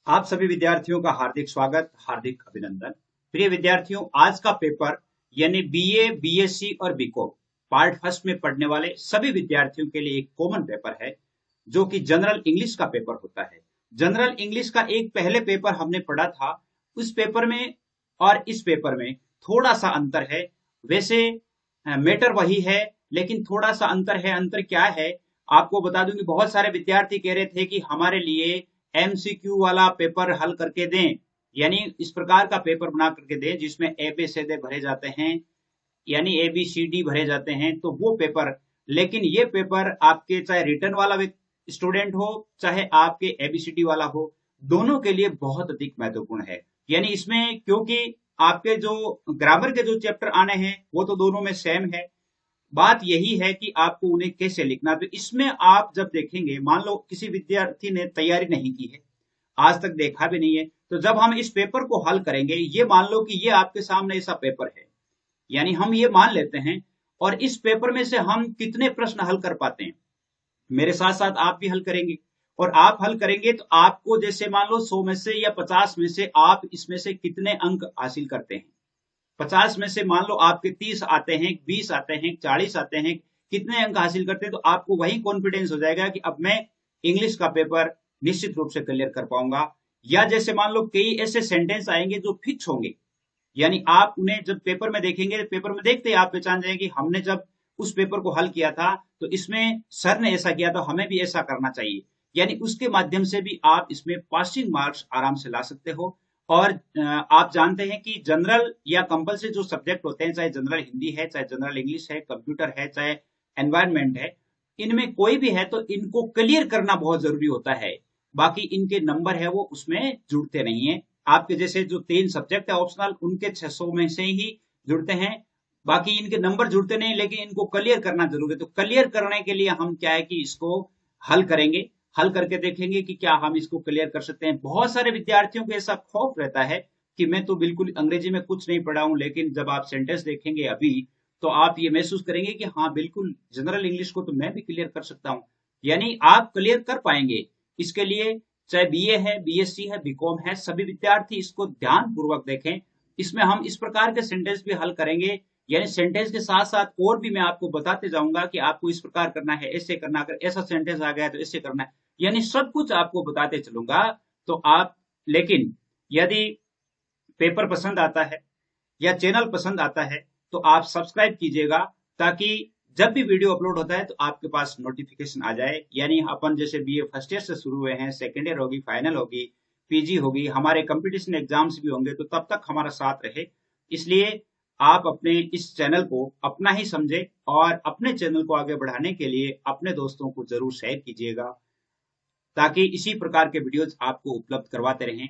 आप सभी विद्यार्थियों का हार्दिक स्वागत, हार्दिक अभिनंदन। प्रिय विद्यार्थियों, आज का पेपर यानी बीए, बीएससी और बीकॉम पार्ट फर्स्ट में पढ़ने वाले सभी विद्यार्थियों के लिए एक कॉमन पेपर है, जो कि जनरल इंग्लिश का पेपर होता है। जनरल इंग्लिश का एक पहले पेपर हमने पढ़ा था, उस पेपर में और इस पेपर में थोड़ा सा अंतर है। वैसे मैटर वही है, लेकिन थोड़ा सा अंतर है। अंतर क्या है आपको बता दूं कि बहुत सारे विद्यार्थी कह रहे थे कि हमारे लिए एमसीक्यू वाला पेपर हल करके दें, यानी इस प्रकार का पेपर बना करके दें जिसमें ए बी सी डी भरे जाते हैं, यानी ए बी सी डी भरे जाते हैं, तो वो पेपर। लेकिन ये पेपर आपके चाहे रिटर्न वाला स्टूडेंट हो, चाहे आपके एबीसीडी वाला हो, दोनों के लिए बहुत अधिक महत्वपूर्ण है। यानी इसमें क्योंकि आपके जो ग्रामर के जो चैप्टर आने हैं वो तो दोनों में सेम है, बात यही है कि आपको उन्हें कैसे लिखना। तो इसमें आप जब देखेंगे, मान लो किसी विद्यार्थी ने तैयारी नहीं की है, आज तक देखा भी नहीं है, तो जब हम इस पेपर को हल करेंगे, ये मान लो कि ये आपके सामने ऐसा पेपर है, यानी हम ये मान लेते हैं, और इस पेपर में से हम कितने प्रश्न हल कर पाते हैं, मेरे साथ साथ आप भी हल करेंगे। और आप हल करेंगे तो आपको जैसे मान लो 100 में से या 50 में से आप इसमें से कितने अंक हासिल करते हैं। 50 में से मान लो आपके 30 आते हैं, 20 आते हैं, 40 आते हैं, कितने अंक हासिल करते हैं, तो आपको वही कॉन्फिडेंस हो जाएगा कि अब मैं इंग्लिश का पेपर निश्चित रूप से क्लियर कर पाऊंगा। या जैसे मान लो कई ऐसे सेंटेंस आएंगे जो फिक्स होंगे, यानी आप उन्हें जब पेपर में देखेंगे, पेपर में देखते ही आप पहचान जाएंगे कि हमने जब उस पेपर को हल किया था तो इसमें सर ने ऐसा किया, तो हमें भी ऐसा करना चाहिए। यानी उसके माध्यम से भी आप इसमें पासिंग मार्क्स आराम से ला सकते हो। और आप जानते हैं कि जनरल या कंपलसरी जो सब्जेक्ट होते हैं, चाहे जनरल हिंदी है, चाहे जनरल इंग्लिश है, कंप्यूटर है, चाहे एनवायरमेंट है, इनमें कोई भी है तो इनको क्लियर करना बहुत जरूरी होता है। बाकी इनके नंबर है वो उसमें जुड़ते नहीं है। आपके जैसे जो 3 सब्जेक्ट है ऑप्शनल, उनके 600 में से ही जुड़ते हैं, बाकी इनके नंबर जुड़ते नहीं, लेकिन इनको क्लियर करना जरूरी है। तो क्लियर करने के लिए हम क्या है कि इसको हल करेंगे, हल करके देखेंगे कि क्या हम इसको क्लियर कर सकते हैं। बहुत सारे विद्यार्थियों को ऐसा खौफ रहता है कि मैं तो बिल्कुल अंग्रेजी में कुछ नहीं पढ़ा हूं, लेकिन जब आप सेंटेंस देखेंगे अभी, तो आप ये महसूस करेंगे कि हाँ, बिल्कुल जनरल इंग्लिश को तो मैं भी क्लियर कर सकता हूँ। यानी आप क्लियर कर पाएंगे। इसके लिए चाहे बीए है, बीएससी है, बीकॉम है, सभी विद्यार्थी इसको ध्यान पूर्वक देखें। इसमें हम इस प्रकार के सेंटेंस भी हल करेंगे, यानी सेंटेंस के साथ साथ और भी मैं आपको बताते जाऊंगा कि आपको इस प्रकार करना है, ऐसे करना, अगर ऐसा सेंटेंस आ गया तो ऐसे करना है, यानी सब कुछ आपको बताते चलूंगा। तो आप, लेकिन यदि पेपर पसंद आता है या चैनल पसंद आता है तो आप सब्सक्राइब कीजिएगा, ताकि जब भी वीडियो अपलोड होता है तो आपके पास नोटिफिकेशन आ जाए। यानी अपन जैसे बीए फर्स्ट ईयर से शुरू हुए हैं, सेकेंड ईयर होगी, फाइनल होगी, पीजी होगी, हमारे कंपटीशन एग्जाम्स भी होंगे, तो तब तक हमारा साथ रहे। इसलिए आप अपने इस चैनल को अपना ही समझे और अपने चैनल को आगे बढ़ाने के लिए अपने दोस्तों को जरूर शेयर कीजिएगा, ताकि इसी प्रकार के वीडियोज आपको उपलब्ध करवाते रहें।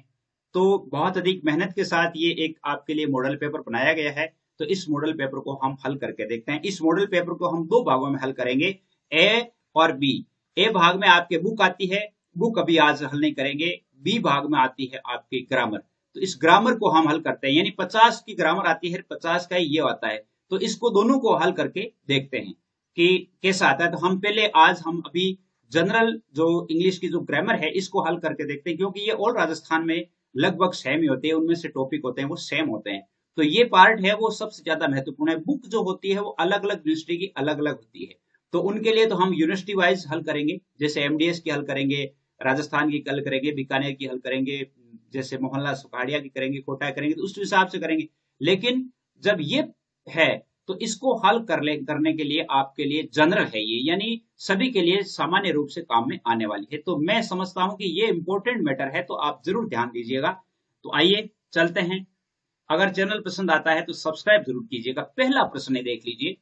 तो बहुत अधिक मेहनत के साथ ये एक आपके लिए मॉडल पेपर बनाया गया है। तो इस मॉडल पेपर को हम हल करके देखते हैं। इस मॉडल पेपर को हम 2 भागों में हल करेंगे, ए और बी। ए भाग में आपके बुक आती है, बुक अभी आज हल नहीं करेंगे। बी भाग में आती है आपकी ग्रामर, तो इस ग्रामर को हम हल करते हैं। यानी 50 की ग्रामर आती है, 50 का ये आता है, तो इसको दोनों को हल करके देखते हैं कि कैसा आता है। तो हम पहले आज हम अभी जनरल जो इंग्लिश की जो ग्रामर है इसको हल करके देखते हैं, क्योंकि ये ऑल राजस्थान में लगभग सेम ही होते हैं, उनमें से टॉपिक होते हैं वो सेम होते हैं। तो ये पार्ट है वो सबसे ज्यादा महत्वपूर्ण है। बुक जो होती है वो अलग अलग यूनिवर्सिटी की अलग अलग होती है, तो उनके लिए तो हम यूनिवर्सिटी वाइज हल करेंगे, जैसे एमडीएस की हल करेंगे, राजस्थान की हल करेंगे, बीकानेर की हल करेंगे, जैसे मोहनलाल सुखाड़िया की करेंगे, कोटा करेंगे, तो उस हिसाब से करेंगे। लेकिन जब ये है तो इसको हल करने के लिए आपके लिए जनरल है ये, यानी सभी के लिए सामान्य रूप से काम में आने वाली है। तो मैं समझता हूं कि ये इंपॉर्टेंट मैटर है, तो आप जरूर ध्यान दीजिएगा। तो आइए चलते हैं। अगर चैनल पसंद आता है तो सब्सक्राइब जरूर कीजिएगा। पहला प्रश्न देख लीजिए,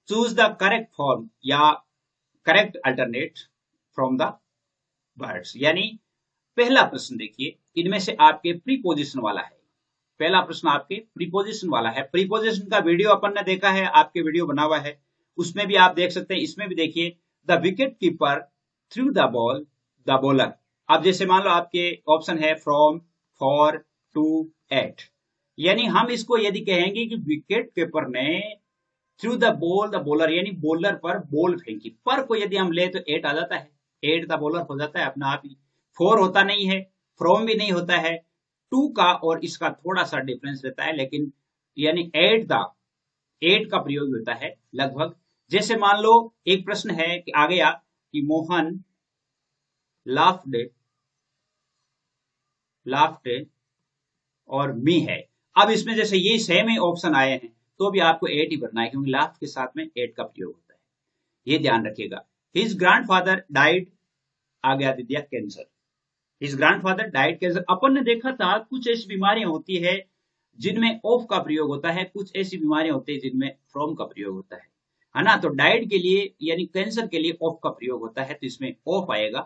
चूज द करेक्ट फॉर्म या correct alternate from the words. यानी पहला प्रश्न देखिए, इनमें से आपके प्रीपोजिशन वाला है। पहला प्रश्न आपके प्रीपोजिशन वाला है। प्रीपोजिशन का वीडियो अपन ने देखा है, आपके वीडियो बना हुआ है, उसमें भी आप देख सकते हैं। इसमें भी देखिए, the wicket keeper through the ball the bowler. अब जैसे मान लो आपके ऑप्शन है फ्रॉम, फॉर, टू, एट, यानी हम इसको यदि कहेंगे कि विकेट कीपर ने through the ball the bowler, यानी बॉलर पर बॉल फेंकी, पर को यदि हम ले तो एट आ जाता है, एट द बॉलर हो जाता है अपना आप ही। फोर होता नहीं है, फ्रॉम भी नहीं होता है, टू का और इसका थोड़ा सा डिफरेंस रहता है, लेकिन यानी एट का प्रयोग होता है लगभग। जैसे मान लो एक प्रश्न है कि आ गया कि मोहन लाफ्ड लाफ्ड और मी है। अब इसमें जैसे ये सेम ही ऑप्शन आए हैं तो भी आपको एट ही भरना है, क्योंकि लाफ्ट के साथ में एट का प्रयोग होता है, ये ध्यान रखिएगा। हिज ग्रैंडफादर डाइड, आ गया दिया cancer. His grandfather died cancer. अपन ने देखा था कुछ ऐसी बीमारियां होती है जिनमें ऑफ का प्रयोग होता है, कुछ ऐसी बीमारियां होती है जिनमें फ्रॉम का प्रयोग होता है ना। तो डाइड के लिए यानी कैंसर के लिए ऑफ का प्रयोग होता है, तो इसमें ऑफ आएगा।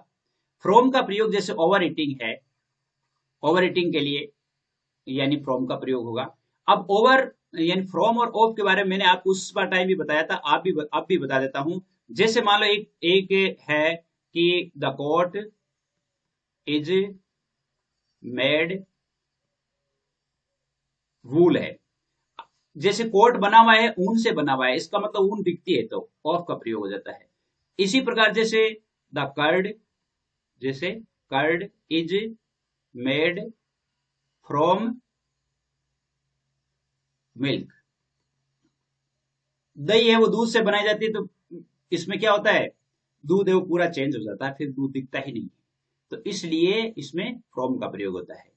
फ्रॉम का प्रयोग जैसे ओवर ईटिंग है, ओवर ईटिंग के लिए यानी फ्रॉम का प्रयोग होगा। अब ओवर यानी फ्रॉम और ऑफ के बारे में मैंने आपको उस बार टाइम भी बताया था, आप भी बता देता हूं। जैसे मान लो एक है कि द कोट इज मेड वूल है। जैसे कोट बना हुआ है, ऊन से बना हुआ है, इसका मतलब ऊन दिखती है तो ऑफ का प्रयोग हो जाता है। इसी प्रकार जैसे द कर्ड, जैसे curd is made from milk, दही है वो दूध से बनाई जाती है, तो इसमें क्या होता है, दूध है वो पूरा चेंज हो जाता है, फिर दूध दिखता ही नहीं है, तो इसलिए इसमें फ्रॉम का प्रयोग होता है।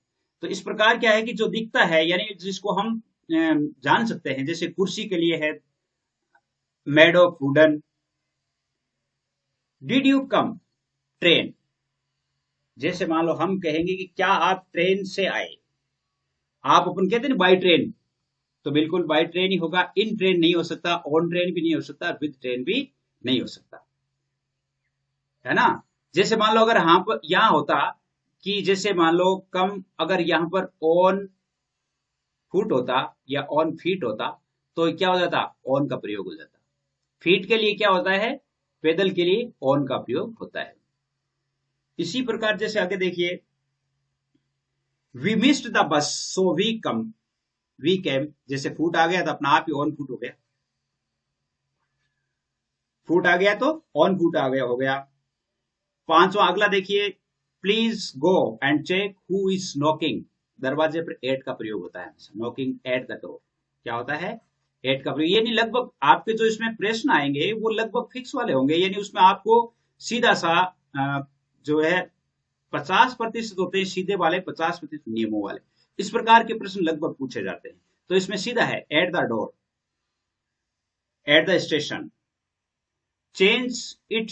तो इस प्रकार क्या है कि जो दिखता है यानी जिसको हम जान सकते हैं, जैसे कुर्सी के लिए है made of wooden. Did you come train, जैसे मान लो हम कहेंगे कि क्या आप ट्रेन से आए, आप अपन कहते हैं बाई ट्रेन, तो बिल्कुल बाई ट्रेन ही होगा। इन ट्रेन नहीं हो सकता, ऑन ट्रेन भी नहीं हो सकता, विद ट्रेन भी नहीं हो सकता, है ना। जैसे मान लो अगर यहाँ होता कि जैसे मान लो कम, अगर यहाँ पर ऑन फुट होता या ऑन फीट होता तो क्या हो जाता, ऑन का प्रयोग हो जाता। फीट के लिए क्या होता है, पैदल के लिए ऑन का प्रयोग होता है। इसी प्रकार जैसे आगे देखिए, we missed the bus so we came, जैसे फुट आ गया तो अपना आप ही ऑन फुट हो गया, फुट आ गया तो ऑन फुट आ गया हो गया। पांचवा अगला देखिए, please go and check who is knocking, दरवाजे पर एट का प्रयोग होता है, नॉकिंग एट द डोर, क्या होता है, एट का प्रयोग। यानी लगभग आपके जो इसमें प्रश्न आएंगे वो लगभग फिक्स वाले होंगे, यानी उसमें आपको सीधा सा जो है 50% होते हैं सीधे वाले, 50% नियमों वाले, इस प्रकार के प्रश्न लगभग पूछे जाते हैं। तो इसमें सीधा है at the door, at the station, change it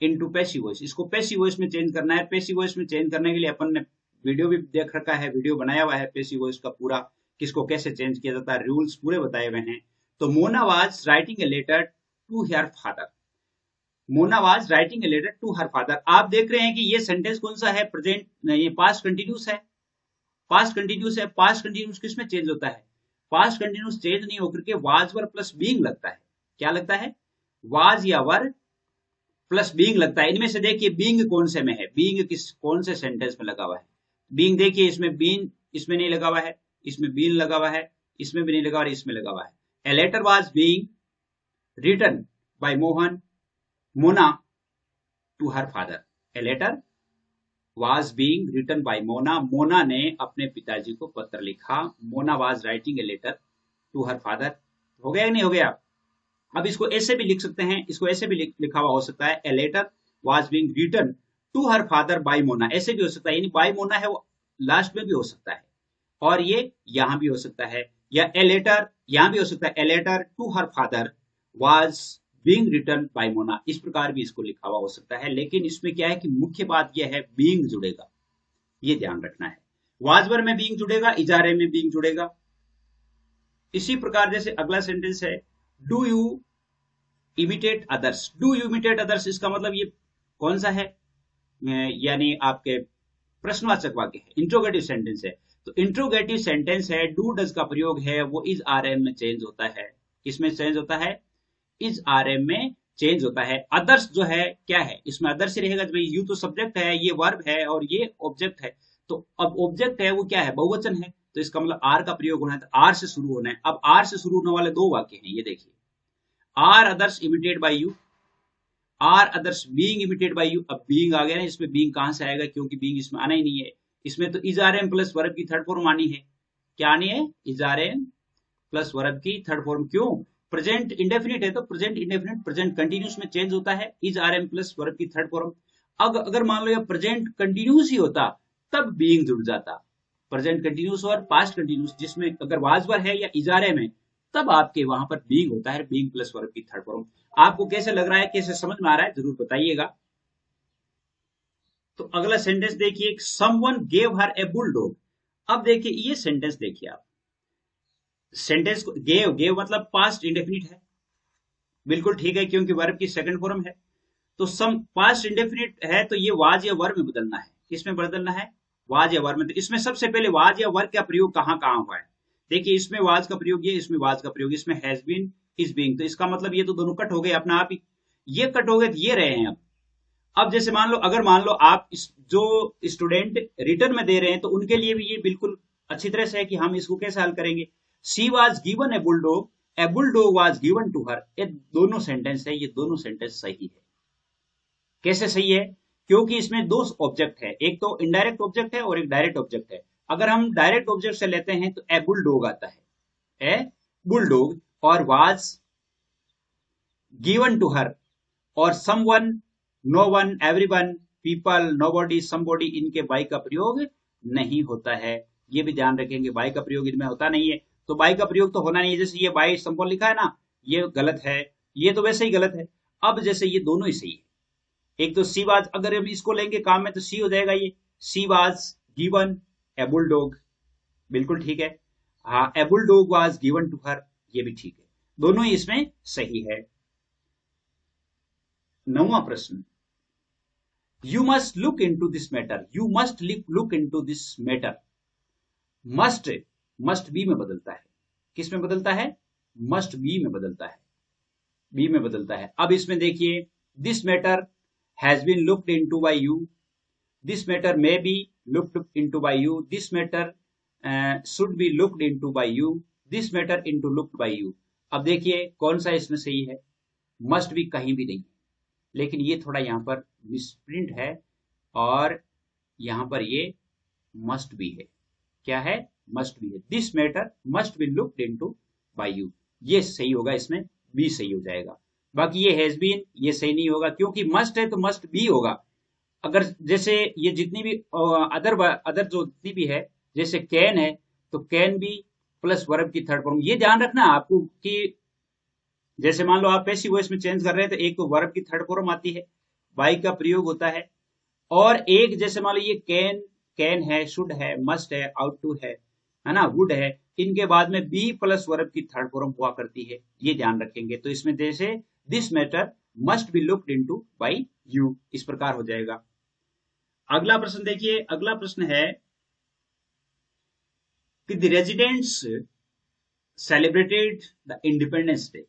into passive voice, इसको पैसिव वॉइस में चेंज करना है। पैसिव वॉइस में चेंज करने के लिए अपन ने वीडियो भी देख रखा है, वीडियो बनाया हुआ है पैसिव वॉइस का पूरा, किसको कैसे चेंज किया जाता है, रूल्स पूरे बताए हुए हैं। तो Mona was writing a letter to her father, Mona was writing a letter to her father. आप देख रहे हैं कि ये सेंटेंस कौन सा है, प्रेजेंट, ये पास्ट कंटिन्यूस है, पास्ट कंटिन्यूस है। पास्ट कंटिन्यूस किसमें चेंज होता है, पास्ट कंटिन्यूस चेंज नहीं होकर के वाज वर प्लस बीइंग लगता है, क्या लगता है, वाज या वर प्लस बीइंग लगता है। इनमें से देखिए बीइंग कौन से में है, बीइंग किस कौन से सेंटेंस में लगा हुआ है, बीइंग देखिए इसमें बीन, इसमें नहीं लगा हुआ है, इसमें बीन लगा हुआ है, इसमें भी नहीं लगा हुआ है, इसमें लगा हुआ है। A letter was being written by Mona to her father, a letter was being written by Mona, Mona ने अपने पिताजी को पत्र लिखा, Mona was writing a letter to her father. हो गया कि नहीं हो गया। अब इसको ऐसे भी लिख सकते हैं, इसको ऐसे भी लिखा हुआ हो सकता है, a letter was being written to her father by Mona, ऐसे भी हो सकता है, यानी बाय मोना है वो लास्ट में भी हो सकता है, और ये यहां भी हो सकता है, या ए लेटर यहां भी हो सकता है, a letter to her father was being written by Mona, इस प्रकार भी इसको लिखा हुआ हो सकता है। लेकिन इसमें क्या है कि मुख्य बात यह है बीइंग जुड़ेगा, ये ध्यान रखना है, वाजवर में बीइंग जुड़ेगा, इजारे में बीइंग जुड़ेगा। इसी प्रकार जैसे अगला सेंटेंस है, do you imitate others, do you imitate others, इसका मतलब ये कौन सा है, यानी आपके प्रश्नवाचक वाक्य है, इंट्रोगेटिव सेंटेंस है। तो इंट्रोगेटिव सेंटेंस है, डू डज का प्रयोग है वो इज आर एम में चेंज होता है, किसमें चेंज होता है, इज आर एम में चेंज होता है। अदर्स जो है क्या है, इसमें अदर्स ही रहेगा, भाई यू तो सब्जेक्ट है, ये वर्ब है और ये ऑब्जेक्ट है, तो अब ऑब्जेक्ट है वो क्या है, बहुवचन है, तो इसका मतलब आर का प्रयोग होना है, तो आर से शुरू होना है। अब आर से शुरू होने वाले दो वाक्य हैं, ये देखिए, are others imitated by you, are others being imitated by you. अब बीइंग आ गया ना, इसमें बीइंग कहां से आएगा, क्योंकि बीइंग इसमें आना ही नहीं है, इसमें तो is are am plus verb की थर्ड फॉर्म आनी है। क्या आनी है? Is are am plus verb की थर्ड फॉर्म। क्यों? प्रेजेंट इंडेफिनिट है तो प्रेजेंट इंडेफिनिट प्रेजेंट कंटिन्यूस में चेंज होता है, is are am plus verb की थर्ड फॉर्म। अगर मान लो ये प्रेजेंट कंटिन्यूस ही होता तब बीइंग जुड़ जाता। प्रेजेंट कंटिन्यूस और पास्ट कंटिन्यूस जिसमें अगर वाज वर है या इज आर एम है तब आपके वहां पर बीइंग होता है, बीइंग प्लस वर्ब की थर्ड फॉर्म। आपको कैसे लग रहा है, कैसे समझ में आ रहा है, जरूर बताइएगा। तो अगला सेंटेंस देखिए, समवन गेव हर ए बुलडॉग। अब देखिए ये सेंटेंस देखिए आप, सेंटेंस को गेव, गेव मतलब पास्ट इंडेफिनिट है, बिल्कुल ठीक है क्योंकि वर्ब की सेकंड फॉर्म है। तो सम पास्ट इंडेफिनिट है तो ये वाज या वर्ब में बदलना है। किसमें बदलना है? वाज या वर्ब में। तो इसमें सबसे पहले वाज या वर्ब का प्रयोग कहां कहां हुआ है? देखिए इसमें वाज का प्रयोग ये, इसमें वाज का प्रयोग, इसमें हैज बीन, इज बीइंग। तो इसका मतलब ये तो दोनों कट हो गए अपना आप ही, ये कट हो गए तो ये रहे हैं। अब जैसे मान लो, अगर मान लो आप जो स्टूडेंट रिटर्न में दे रहे हैं तो उनके लिए भी ये बिल्कुल अच्छी तरह से है कि हम इसको कैसे हल करेंगे। She was given a bulldog, a bulldog was given to her. ये दोनों सेंटेंस है, ये दोनों सेंटेंस सही है। कैसे सही है? क्योंकि इसमें दो ऑब्जेक्ट है, एक तो इनडायरेक्ट ऑब्जेक्ट है और एक डायरेक्ट ऑब्जेक्ट है। अगर हम डायरेक्ट ऑब्जेक्ट से लेते हैं तो ए बुलडॉग आता है, ए बुलडॉग, और वाज गिवन टू हर, और someone, no one, everyone, people, nobody, somebody, इनके बाई का प्रयोग नहीं होता है। ये भी ध्यान रखेंगे, बाई का प्रयोग इनमें होता नहीं है। तो बाई का प्रयोग तो होना नहीं है। जैसे ये बाई संबोल लिखा है ना, ये गलत है, ये तो वैसे ही गलत है। अब जैसे ये दोनों ही सही है। एक तो सी वाज, अगर हम इसको लेंगे काम में तो सी हो जाएगा, ये she was given a bulldog, बिल्कुल ठीक है। हाँ, a bulldog was given to her, ये भी ठीक है, दोनों ही इसमें सही है। 9वां प्रश्न, you must look into this matter, you must look into this matter. Must, must be में बदलता है। किस में बदलता है? मस्ट बी में बदलता है, बी में बदलता है। अब इसमें देखिए, this matter has been looked into by you, this matter may be looked into by you, this matter should be looked into by you, this matter into looked by you. अब देखिए कौन सा इसमें सही है? मस्ट बी कहीं भी नहीं, लेकिन ये थोड़ा यहां पर मिसप्रिंट है, और यहां पर ये मस्ट बी है। क्या है? मस्ट बी है। This matter must be looked into by you, ये सही होगा, इसमें बी सही हो जाएगा। बाकी ये हैज बीन, ये सही नहीं होगा, क्योंकि मस्ट है तो मस्ट बी होगा। अगर जैसे ये जितनी भी अदर जो जितनी भी है, जैसे कैन है तो कैन बी प्लस वर्ब की थर्ड फॉर्म। ये ध्यान रखना आपको कि जैसे मान लो आप पैसिव वॉइस में चेंज कर रहे हैं तो एक तो वर्ब की थर्ड फॉर्म आती है, बाई का प्रयोग होता है, और एक जैसे मान लो ये कैन, कैन है, शुड है, मस्ट है, आउट टू है ना, वुड है, इनके बाद में बी प्लस वर्ब की थर्ड फॉर्म हुआ करती है, ये ध्यान रखेंगे। तो इसमें जैसे this matter must be looked into by you, इस प्रकार हो जाएगा। अगला प्रश्न देखिए, अगला प्रश्न है कि the residents celebrated the independence day.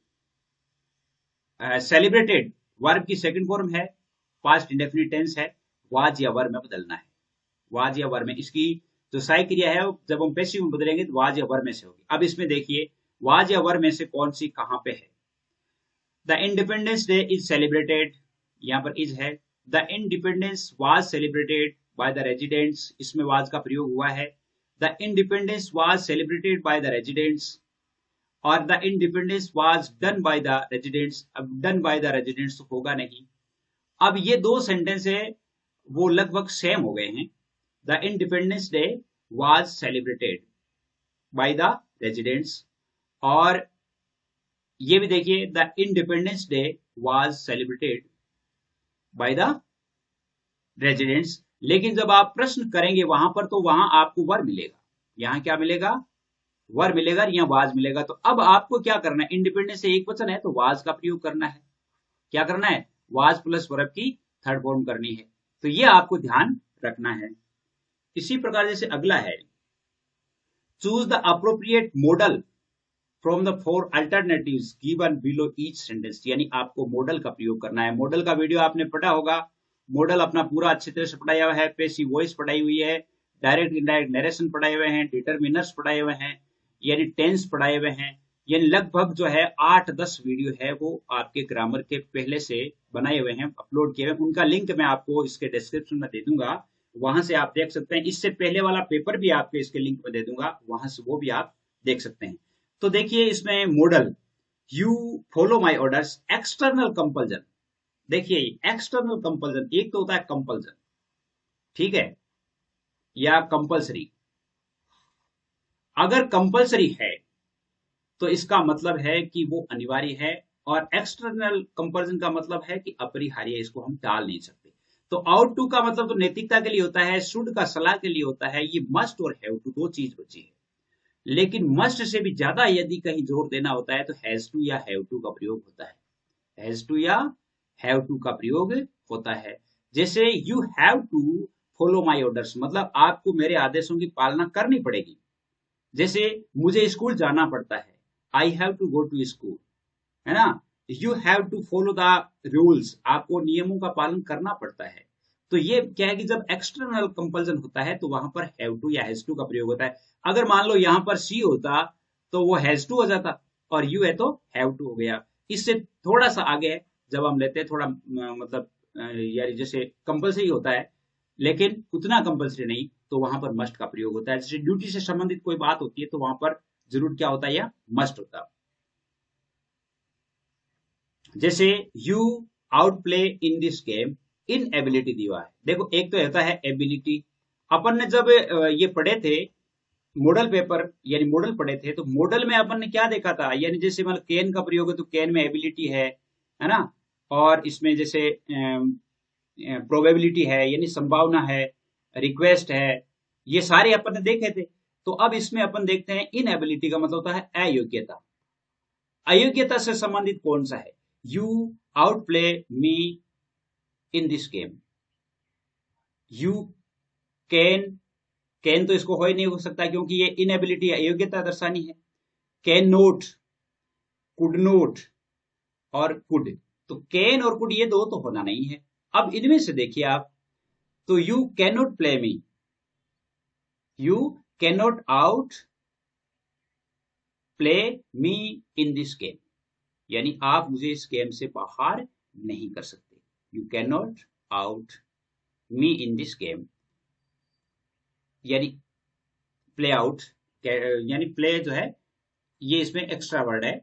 Celebrated verb की सेकंड फॉर्म है, पास्ट इंडेफिनिट टेंस है, वाज या वर्ब में बदलना है, वाज या वर्ब में। इसकी जो सहायक क्रिया है जब हम पैसिव में बदलेंगे तो वाज या वर्ब में से होगी। अब इसमें देखिए वाज या वर्ब में से कौन सी कहां पे है? The independence day is celebrated, यहां पर इज है। The independence was celebrated by the residents, इसमें वाज का प्रयोग हुआ है। The independence was celebrated by the residents, और the independence was done by the residents. अब डन बाय द रेजिडेंट्स तो होगा नहीं। अब ये दो सेंटेंस है वो लगभग सेम हो गए हैं। The independence day was celebrated by the residents, और ये भी देखिए the independence day was celebrated by the residents. लेकिन जब आप प्रश्न करेंगे वहां पर तो वहां आपको वर मिलेगा, यहां क्या मिलेगा? वर मिलेगा, यहाँ वाज मिलेगा। तो अब आपको क्या करना है? इंडिपेंडेंस से एक वचन है तो वाज का प्रयोग करना है। क्या करना है? वाज प्लस वर्ब की थर्ड फॉर्म करनी है। तो ये आपको ध्यान रखना है। इसी प्रकार जैसे अगला है, choose the appropriate model from the 4 alternatives given below each sentence. यानी आपको मॉडल का प्रयोग करना है। मॉडल का वीडियो आपने पढ़ा होगा, मॉडल अपना पूरा अच्छी तरह से पढ़ाया हुआ है, पैसिव वॉइस पढ़ाई हुई है, डायरेक्ट इनडायरेक्ट नरेशन पढ़ाए हुए हैं, डिटरमिनर्स पढ़ाए हुए हैं, यानी टेंस पढ़ाए हुए हैं। यानी लगभग जो है 8-10 वीडियो है वो आपके ग्रामर के पहले से बनाए हुए हैं, अपलोड किए हुए। उनका लिंक मैं आपको इसके डिस्क्रिप्शन में दे दूंगा, वहां से आप देख सकते हैं। इससे पहले वाला पेपर भी आपके इसके लिंक में दे दूंगा, वहां से वो भी आप देख सकते हैं। तो देखिए इसमें model, you follow my orders, external compulsion. देखिए एक्सटर्नल कंपल्जन, एक तो होता है कंपल्जन, ठीक है, या कंपल्सरी। अगर कंपल्सरी है तो इसका मतलब है कि वो अनिवार्य है, और एक्सटर्नल कंपल्जन का मतलब है कि अपरिहार्य, इसको हम टाल नहीं सकते। तो आउट टू का मतलब तो नैतिकता के लिए होता है, शुड का सलाह के लिए होता है। ये मस्ट और हैव टू दो चीज बची है। लेकिन मस्ट से भी ज्यादा यदि कहीं जोर देना होता है तो हैज टू या हैव टू का प्रयोग होता है। हैज टू या हैव टू का प्रयोग होता है। जैसे you have to follow my orders, मतलब आपको मेरे आदेशों की पालना करनी पड़ेगी। जैसे मुझे स्कूल जाना पड़ता है, I have to go to school, है ना। You have to follow the rules, आपको नियमों का पालन करना पड़ता है। तो ये क्या है कि जब एक्सटर्नल कंपल्जन होता है तो वहां पर हैव टू या हैज टू का प्रयोग होता है। अगर मान लो यहां पर सी होता तो वो हैज टू हो जाता, और यू है तो हैव टू हो गया। इससे थोड़ा सा आगे है, जब हम लेते हैं थोड़ा मतलब यार जैसे कंपल्सरी होता है लेकिन उतना कंपल्सरी नहीं, तो वहां पर मस्ट का प्रयोग होता है। जैसे ड्यूटी से संबंधित कोई बात होती है तो वहां पर जरूर क्या होता है, या मस्ट होता है। जैसे you outplay in this game, inability दी हुआ है। देखो एक तो होता है एबिलिटी। अपन ने जब ये पढ़े थे मॉडल पेपर, यानी मॉडल पढ़े थे, तो मॉडल में अपन ने क्या देखा था, यानी जैसे मतलब कैन का प्रयोग है तो कैन में एबिलिटी है ना। और इसमें जैसे प्रोबेबिलिटी है यानी संभावना है, रिक्वेस्ट है, ये सारे अपन ने देखे थे। तो अब इसमें अपन देखते हैं इन एबिलिटी का मतलब होता है अयोग्यता। अयोग्यता से संबंधित कौन सा है, you out play me in this game. You can, can तो इसको हो ही नहीं हो सकता क्योंकि ये इनएबिलिटी है, अयोग्यता दर्शानी है। कैन नोट, कुड नोट और कुड, तो कैन और कुड ये दो तो होना नहीं है। अब इनमें से देखिए आप, तो you can not play me, you can not out play me in this game, यानी आप मुझे इस गेम से बाहर नहीं कर सकते। You can not out me in this game, यानी प्ले आउट, यानी प्ले जो है ये इसमें एक्स्ट्रा वर्ड है।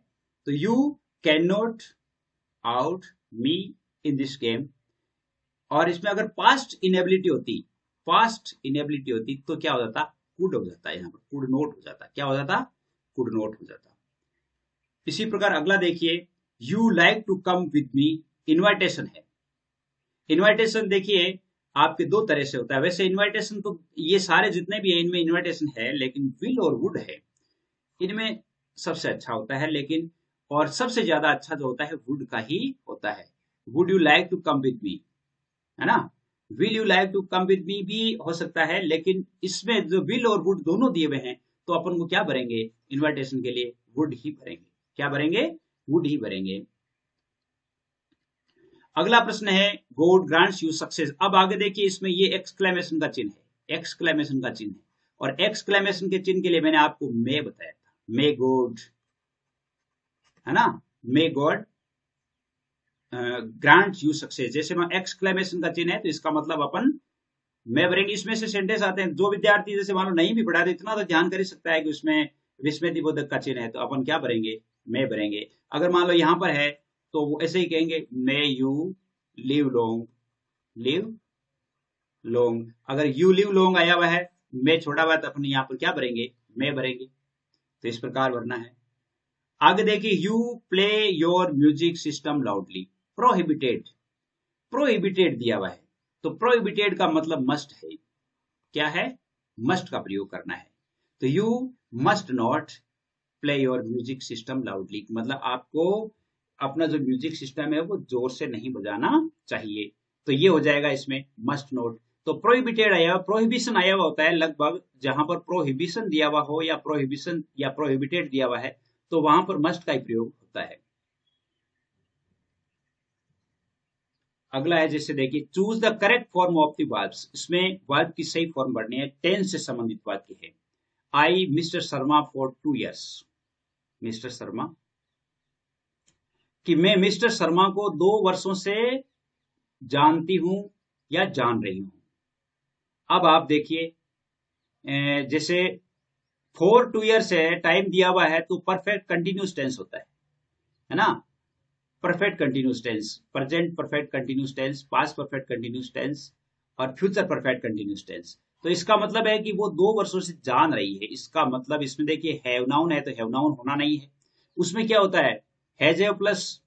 तो you can not out me in this game. और इसमें अगर पास्ट इनेबिलिटी होती, पास्ट इनेबिलिटी होती तो क्या हो जाता, कुड हो जाता है, यहाँ पर कुड नोट हो जाता। क्या हो जाता, कुड नोट हो जाता। इसी प्रकार अगला देखिए, you like to come with me, invitation है। इन्वाइटेशन देखिए आपके दो तरह से होता है। वैसे इन्वाइटेशन तो ये सारे जितने भी है इनमें इन्वाइटेशन है, लेकिन विल और वुड है, इनमें सबसे अच्छा होता है। लेकिन और सबसे ज्यादा अच्छा जो होता है वुड का ही होता है। Would you like to come with me, है ना। Will you like to come with me भी हो सकता है, लेकिन इसमें जो विल और वुड दोनों दिए हुए हैं तो अपन को क्या भरेंगे, इन्विटेशन के लिए वुड ही भरेंगे। क्या भरेंगे, वुड ही भरेंगे। अगला प्रश्न है, गॉड ग्रांट्स यू सक्सेस। अब आगे देखिए इसमें ये एक्सक्लेमेशन का चिन्ह है, एक्सक्लेमेशन का चिन्ह है। और एक्सक्लेमेशन के चिन्ह के लिए मैंने आपको मे बताया था, मे गॉड, है ना, may God grant you success. जैसे मैं एक्सक्लेमेशन का चिन्ह है तो इसका मतलब अपन मैं भरेंगे। इसमें से सेंटेंस आते हैं, जो विद्यार्थी जैसे मान लो नहीं भी पढ़ा तो इतना तो ध्यान कर ही सकता है कि उसमें विस्मृति बोधक का चिन्ह है, तो अपन क्या भरेंगे, मैं भरेंगे। अगर मान लो यहां पर है तो वो ऐसे ही कहेंगे, may you live long, live long. अगर यू लिव लॉन्ग आया हुआ है, मैं छोड़ा हुआ है, तो अपन यहाँ पर क्या भरेंगे, मैं भरेंगे। तो इस प्रकार भरना है। आगे देखिए, you play your music system loudly, prohibited, prohibited दिया हुआ है, तो प्रोहिबिटेड का मतलब मस्ट है। क्या है, मस्ट का प्रयोग करना है। तो you must not play your music system loudly, मतलब आपको अपना जो म्यूजिक सिस्टम है वो जोर से नहीं बजाना चाहिए। तो ये हो जाएगा इसमें मस्ट नॉट। तो प्रोहिबिटेड आया हुआ, प्रोहिबिशन आया हुआ होता है लगभग जहां पर प्रोहिबिशन दिया हुआ हो या प्रोहिबिशन या प्रोहिबिटेड दिया हुआ है, तो वहां पर मस्ट का ही प्रयोग होता है। अगला है, जैसे देखिए, choose the correct form of the verbs. इसमें वर्ब की सही फॉर्म भरनी है, टेंस से संबंधित बात की है। I mister Sharma for 2 years, mister Sharma, कि मैं मिस्टर शर्मा को 2 वर्षों से जानती हूं या जान रही हूं। अब आप देखिए, जैसे 4 2 ईयर्स है, टाइम दिया हुआ है, तो परफेक्ट कंटिन्यूस टेंस होता है ना। Perfect continuous tense, present perfect continuous tense, past perfect continuous tense और फ्यूचर परफेक्ट कंटिन्यूस टेंस। तो इसका मतलब है कि वो 2 वर्षों से जान रही है। इसका मतलब इसमें देखिए हैव नाउन है तो हैव नाउन होना नहीं है। उसमें क्या होता है, has have plus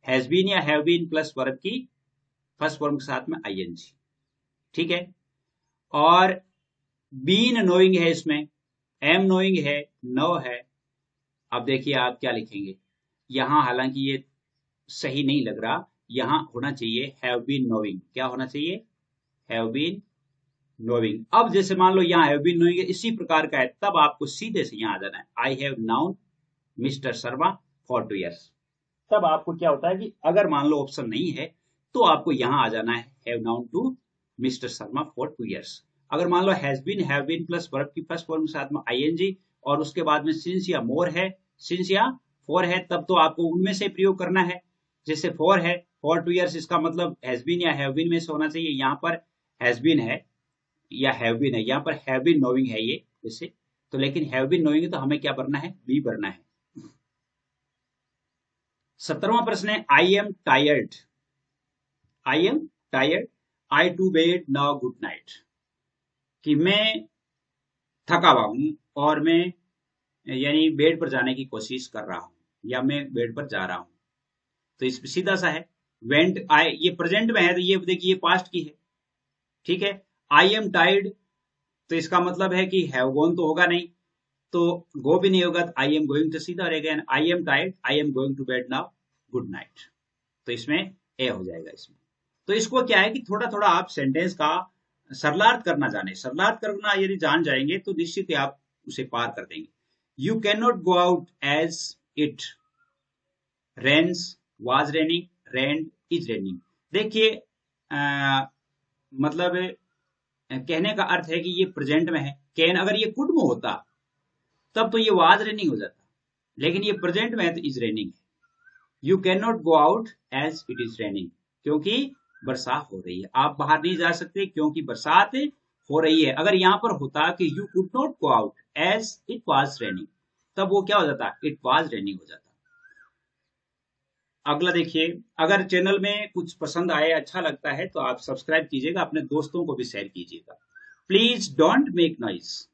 has been या हैव बीन प्लस वर्ब की फर्स्ट फॉर्म के साथ में आईएनजी, ठीक है। और बीन नोइंग है, इसमें एम नोइंग है, नो है। अब देखिए आप क्या लिखेंगे, यहां हालांकि ये सही नहीं लग रहा, यहां होना चाहिए हैव बीन नोइंग। क्या होना चाहिए, हैव बीन नोइंग। अब जैसे मान लो यहाँ हैव बीन नोइंग इसी प्रकार का है, तब आपको सीधे से यहाँ आ जाना है, I have noun mister Sharma for 2 years. तब आपको क्या होता है कि अगर मान लो ऑप्शन नहीं है तो आपको यहां आ जाना है have known to mister Sharma for 2 years. अगर मान लो हैव बीन प्लस वर्ब की फर्स्ट फॉर्म के साथ में आईएनजी और उसके बाद में सिंस या मोर है, सिंस या फॉर है, तब तो आपको उनमें से प्रयोग करना है। जैसे फॉर है, फॉर 2 ईयर्स, इसका मतलब हैज बीन या हैव बीन में से होना चाहिए। यहाँ पर हैज बीन है या हैव बीन है, यहाँ पर हैव बीन नोइंग है ये जैसे, तो लेकिन हैव बीन नोइंग तो हमें क्या भरना है, बी भरना है। 17वां प्रश्न है, I am tired, I am tired, I to bed now good night. कि मैं थका हुआ हूं और मैं यानी बेड पर जाने की कोशिश कर रहा हूं या मैं बेड पर जा रहा हूं। तो इसमें सीधा सा है, वेंट आई, ये प्रेजेंट में है तो ये देखिए ये पास्ट की है, ठीक है। आई एम टायर्ड, तो इसका मतलब है कि हैव गॉन तो होगा नहीं, तो गो भी नहीं होगा, तो आई एम गोइंग तो सीधा रहेगा, I am tired I am going to bed now good night. तो इसमें ए हो जाएगा इसमें। तो इसको क्या है कि थोड़ा थोड़ा आप सेंटेंस का सरलार्थ करना जाने, सरलार्थ करना यदि जान जाएंगे तो निश्चित ही आप उसे पार कर देंगे। You can not go out as it rains, was raining, rain, is raining. देखिए मतलब कहने का अर्थ है कि ये प्रेजेंट में है, कैन अगर ये कुड में होता तब तो ये वाज रेनिंग हो जाता, लेकिन ये प्रेजेंट में है तो इज रेनिंग है। You can not go out as it is raining, क्योंकि बरसात हो रही है, आप बाहर नहीं जा सकते क्योंकि बरसात हो रही है। अगर यहां पर होता कि you could not go out as it was raining, तब वो क्या हो जाता, इट वाज रेनिंग हो जाता। अगला देखिए, अगर चैनल में कुछ पसंद आए, अच्छा लगता है तो आप सब्सक्राइब कीजिएगा, अपने दोस्तों को भी शेयर कीजिएगा। Please don't make noise,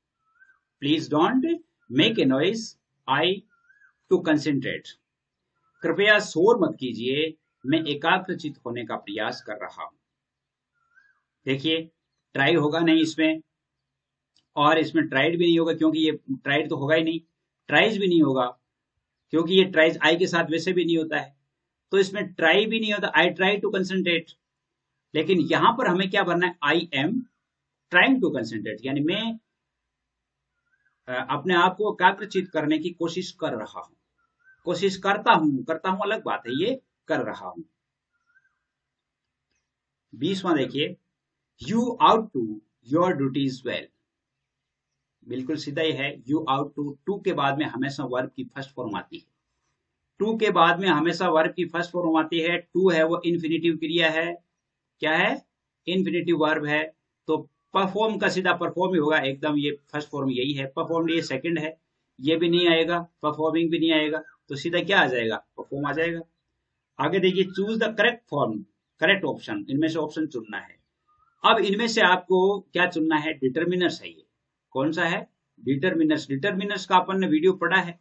please don't make a noise, I to concentrate. कृपया शोर मत कीजिए, मैं एकाग्रचित होने का प्रयास कर रहा हूं। देखिए ट्राई होगा नहीं इसमें, और इसमें ट्राइड भी नहीं होगा क्योंकि ये ट्राइड तो होगा ही नहीं, ट्राइज भी नहीं होगा क्योंकि ये ट्राइज आई के साथ वैसे भी नहीं होता है, तो इसमें ट्राई भी नहीं होता, आई ट्राई टू कंसंट्रेट। लेकिन यहां पर हमें क्या भरना है, I am trying to concentrate, यानी मैं अपने आप को एकाग्रचित करने की कोशिश कर रहा हूं, कोशिश करता हूं अलग बात है, ये कर रहा हूं। 20वां देखिए, you out to your duties well. बिल्कुल सीधा ही है, यू आउट टू के बाद में हमेशा वर्ब की फर्स्ट फॉर्म आती है, टू के बाद में हमेशा वर्ब की फर्स्ट फॉर्म आती है। टू है वो इन्फिनेटिव क्रिया है, क्या है, इन्फिनेटिव वर्ब है, तो परफॉर्म का सीधा परफॉर्म ही होगा एकदम, ये फर्स्ट फॉर्म यही है, परफॉर्म ये सेकंड है, ये भी नहीं आएगा, परफॉर्मिंग भी नहीं आएगा, तो सीधा क्या आ जाएगा, परफॉर्म आ जाएगा। आगे देखिए, choose the correct form, correct option, इनमें से ऑप्शन चुनना है। अब इनमें से आपको क्या चुनना है, डिटर्मिनर्स है, ये कौन सा है, डिटर्मिनर्स। डिटर्मिनर्स का अपन ने वीडियो पढ़ा है,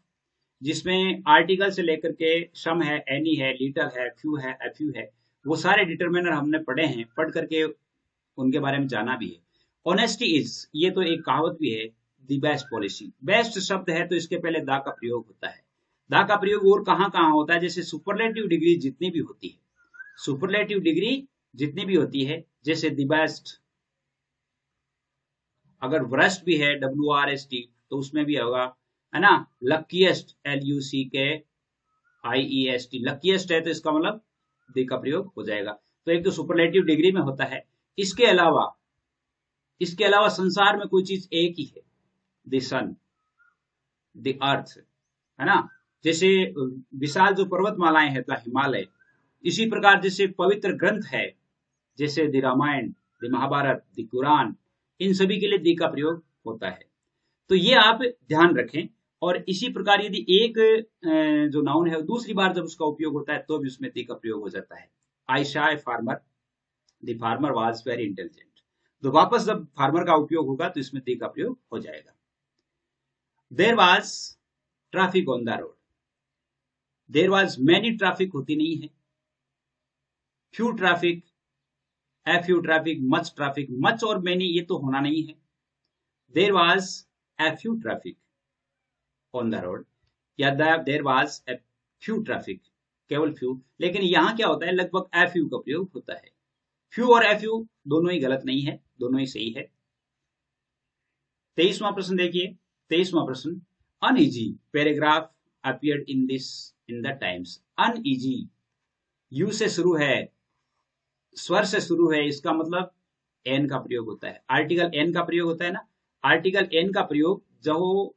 जिसमें आर्टिकल से लेकर के सम है, एनी है, लिटल है, फ्यू है, एफ्यू है, वो सारे डिटर्मिनर हमने पढ़े हैं, पढ़ करके उनके बारे में जाना भी है। ऑनेस्टी इज, ये तो एक कहावत भी है, द बेस्ट पॉलिसी। बेस्ट शब्द है तो इसके पहले दा का प्रयोग होता है। दा का प्रयोग और कहाँ कहाँ होता है, जैसे सुपरलेटिव डिग्री जितनी भी होती है, सुपरलेटिव डिग्री जितनी भी होती है, जैसे द बेस्ट, अगर वर्स्ट भी है WRST तो उसमें भी होगा, है ना। लकीएस्ट, LUCKIEST, लकीएस्ट है तो इसका मतलब द का प्रयोग हो जाएगा। तो एक तो सुपरलेटिव डिग्री में होता है, इसके अलावा संसार में कोई चीज एक ही है, द सन, द अर्थ, है ना। जैसे विशाल जो पर्वतमालाएं है तो हिमालय, इसी प्रकार जैसे पवित्र ग्रंथ है, जैसे the Ramayana, the Mahabharata, the Quran, इन सभी के लिए दी का प्रयोग होता है। तो ये आप ध्यान रखें। और इसी प्रकार यदि एक जो नाउन है दूसरी बार जब उसका उपयोग होता है तो भी उसमें दी का प्रयोग हो जाता है। I saw a farmer, the farmer was very intelligent. तो वापस जब फार्मर का उपयोग होगा तो इसमें दी का प्रयोग हो जाएगा। There was traffic on the road, there was many traffic होती नहीं है, few traffic, a few traffic, much traffic, much और मैनी ये तो होना नहीं है। There was a few traffic on the road, या there was a few traffic, केवल फ्यू। लेकिन यहां क्या होता है, लगभग ए फ्यू का प्रयोग होता है। फ्यू और ए फ्यू दोनों ही गलत नहीं है, दोनों ही सही है। 23वां प्रश्न देखिए। 23वां प्रश्न, uneasy paragraph appeared in the times. Uneasy you से शुरू है, स्वर से शुरू है, इसका मतलब एन का प्रयोग होता है। आर्टिकल एन का प्रयोग होता है ना। आर्टिकल एन का प्रयोग जो